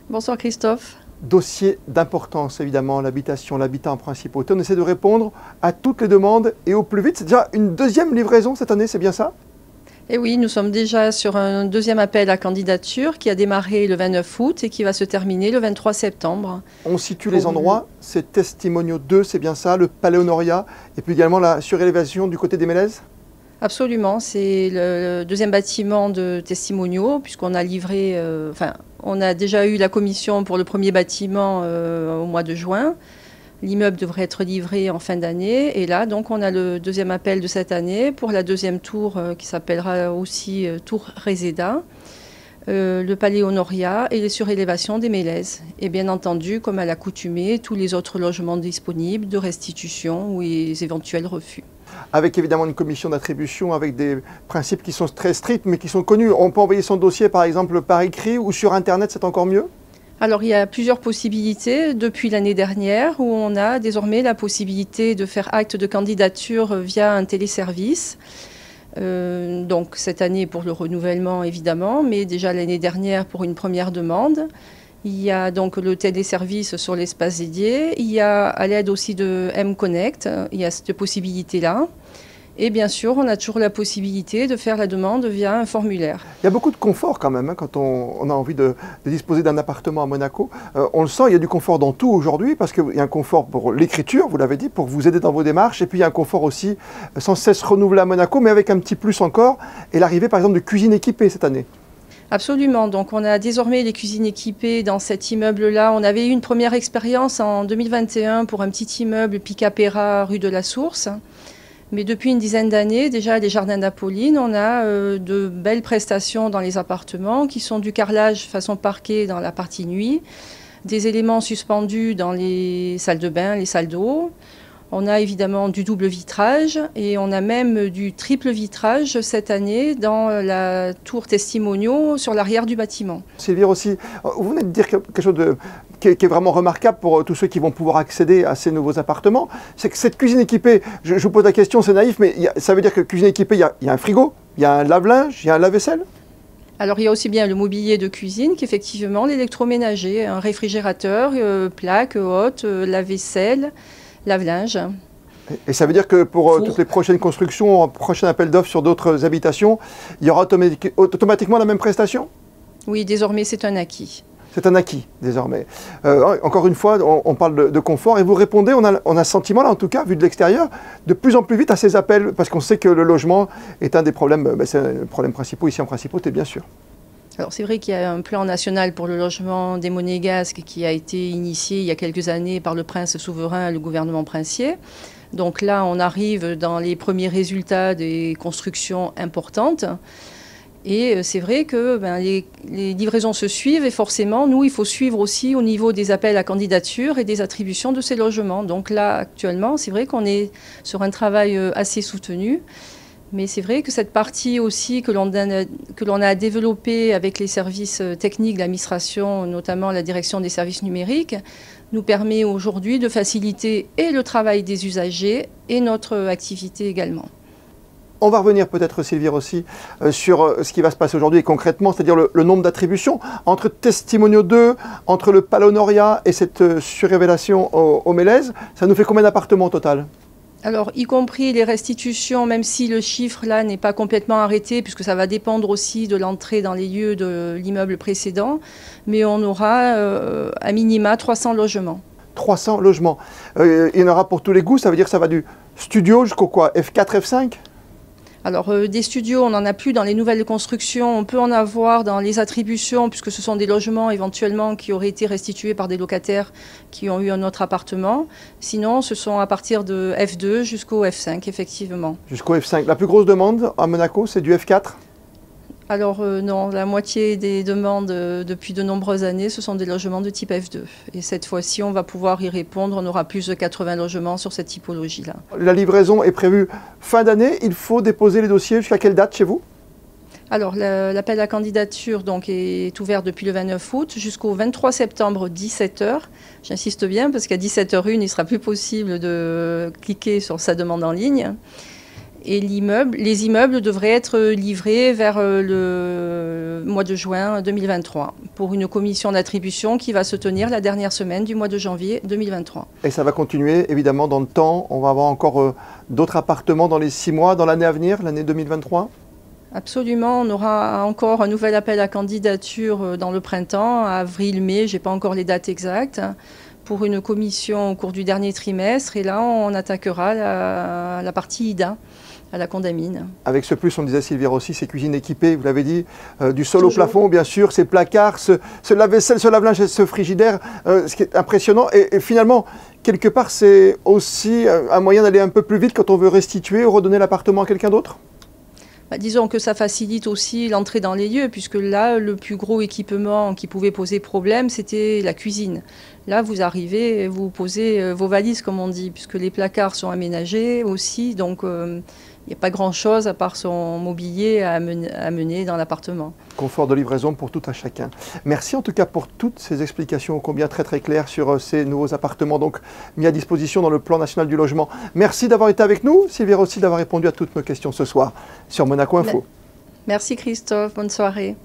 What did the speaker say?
Bonsoir Christophe. Dossier d'importance, évidemment, l'habitation, l'habitat en principauté. On essaie de répondre à toutes les demandes et au plus vite. C'est déjà une deuxième livraison cette année, c'est bien ça? Et oui, nous sommes déjà sur un deuxième appel à candidature qui a démarré le 29 août et qui va se terminer le 23 septembre. On situe les endroits, c'est Testimonio 2, c'est bien ça, le Palais Honoria, et puis également la surélévation du côté des Mélèzes? Absolument, c'est le deuxième bâtiment de Testimonio, puisqu'on a livré, on a déjà eu la commission pour le premier bâtiment au mois de juin. L'immeuble devrait être livré en fin d'année. Et là, donc, on a le deuxième appel de cette année pour la deuxième tour qui s'appellera aussi Tour Reseda, le Palais Honoria et les surélévations des Mélèzes. Et bien entendu, comme à l'accoutumée, tous les autres logements disponibles de restitution ou les éventuels refus. Avec évidemment une commission d'attribution avec des principes qui sont très stricts mais qui sont connus. On peut envoyer son dossier par exemple par écrit ou sur Internet, c'est encore mieux? Alors il y a plusieurs possibilités depuis l'année dernière où on a désormais la possibilité de faire acte de candidature via un téléservice. Donc cette année pour le renouvellement évidemment, mais déjà l'année dernière pour une première demande. Il y a donc le téléservice sur l'espace dédié. Il y a à l'aide aussi de M-Connect, il y a cette possibilité-là. Et bien sûr, on a toujours la possibilité de faire la demande via un formulaire. Il y a beaucoup de confort quand même, hein, quand on a envie de disposer d'un appartement à Monaco. On le sent, il y a du confort dans tout aujourd'hui, parce qu'il y a un confort pour l'écriture, vous l'avez dit, pour vous aider dans vos démarches. Et puis il y a un confort aussi sans cesse renouvelé à Monaco, mais avec un petit plus encore, et l'arrivée par exemple de cuisine équipée cette année. Absolument. Donc on a désormais les cuisines équipées dans cet immeuble-là. On avait eu une première expérience en 2021 pour un petit immeuble Picapera rue de la Source. Mais depuis une dizaine d'années, déjà les Jardins d'Apolline, on a de belles prestations dans les appartements qui sont du carrelage façon parquet dans la partie nuit, des éléments suspendus dans les salles de bain, les salles d'eau. On a évidemment du double vitrage et on a même du triple vitrage cette année dans la tour Testimonio sur l'arrière du bâtiment. Sylvie aussi, vous venez de dire quelque chose qui est vraiment remarquable pour tous ceux qui vont pouvoir accéder à ces nouveaux appartements. C'est que cette cuisine équipée, je vous pose la question, c'est naïf, mais ça veut dire que cuisine équipée, il y a un frigo, il y a un lave-linge, il y a un lave-vaisselle? Alors il y a aussi bien le mobilier de cuisine qu'effectivement l'électroménager, un réfrigérateur, plaque haute, lave-vaisselle, lave-linge. Et ça veut dire que pour toutes les prochaines constructions, prochain appel d'offres sur d'autres habitations, il y aura automatiquement la même prestation? Oui, désormais c'est un acquis. C'est un acquis, désormais. Encore une fois, on parle de confort et vous répondez, on a le sentiment, là en tout cas, vu de l'extérieur, de plus en plus vite à ces appels, parce qu'on sait que le logement est un des problèmes, c'est un problème principal ici en Principauté, bien sûr. Alors c'est vrai qu'il y a un plan national pour le logement des Monégasques qui a été initié il y a quelques années par le prince souverain et le gouvernement princier. Donc là, on arrive dans les premiers résultats des constructions importantes. Et c'est vrai que les livraisons se suivent et forcément, nous, il faut suivre aussi au niveau des appels à candidature et des attributions de ces logements. Donc là, actuellement, c'est vrai qu'on est sur un travail assez soutenu. Mais c'est vrai que cette partie aussi que l'on a développée avec les services techniques de l'administration, notamment la direction des services numériques, nous permet aujourd'hui de faciliter et le travail des usagers et notre activité également. On va revenir peut-être, Sylvie aussi, sur ce qui va se passer aujourd'hui concrètement, c'est-à-dire le nombre d'attributions entre Testimonio 2, entre le Palais Honoria et cette surrévélation au Mélèzes. Ça nous fait combien d'appartements au total ? Alors, y compris les restitutions, même si le chiffre là n'est pas complètement arrêté, puisque ça va dépendre aussi de l'entrée dans les lieux de l'immeuble précédent, mais on aura à minima 300 logements. 300 logements. Il y en aura pour tous les goûts, ça veut dire que ça va du studio jusqu'au quoi, F4, F5 ? Alors, des studios, on n'en a plus dans les nouvelles constructions. On peut en avoir dans les attributions, puisque ce sont des logements éventuellement qui auraient été restitués par des locataires qui ont eu un autre appartement. Sinon, ce sont à partir de F2 jusqu'au F5, effectivement. Jusqu'au F5. La plus grosse demande à Monaco, c'est du F4 ? Alors non, la moitié des demandes depuis de nombreuses années, ce sont des logements de type F2. Et cette fois-ci, on va pouvoir y répondre. On aura plus de 80 logements sur cette typologie-là. La livraison est prévue fin d'année. Il faut déposer les dossiers jusqu'à quelle date chez vous ? Alors l'appel à candidature donc, est ouvert depuis le 29 août jusqu'au 23 septembre 17h. J'insiste bien parce qu'à 17h01, il ne sera plus possible de cliquer sur sa demande en ligne. Et les immeubles devraient être livrés vers le mois de juin 2023 pour une commission d'attribution qui va se tenir la dernière semaine du mois de janvier 2023. Et ça va continuer évidemment dans le temps. On va avoir encore d'autres appartements dans les 6 mois, dans l'année à venir, l'année 2023 ? Absolument, on aura encore un nouvel appel à candidature dans le printemps, avril-mai, je n'ai pas encore les dates exactes, pour une commission au cours du dernier trimestre. Et là, on attaquera la partie IDA, à la Condamine. Avec ce plus, on disait Sylvie Rossi, ces cuisines équipées, vous l'avez dit, du sol au plafond, bien sûr, ces placards, ce lave-vaisselle, ce lave-linge, ce frigidaire, ce qui est impressionnant. Et finalement, quelque part, c'est aussi un moyen d'aller un peu plus vite quand on veut restituer ou redonner l'appartement à quelqu'un d'autre ? Disons que ça facilite aussi l'entrée dans les lieux, puisque là, le plus gros équipement qui pouvait poser problème, c'était la cuisine. Là, vous arrivez, vous posez vos valises, comme on dit, puisque les placards sont aménagés aussi, donc il n'y a pas grand-chose à part son mobilier à mener dans l'appartement. Confort de livraison pour tout à chacun. Merci en tout cas pour toutes ces explications combien très très claires sur ces nouveaux appartements donc mis à disposition dans le plan national du logement. Merci d'avoir été avec nous, Sylvie Rossi, d'avoir répondu à toutes nos questions ce soir sur Monaco Info. Merci Christophe, bonne soirée.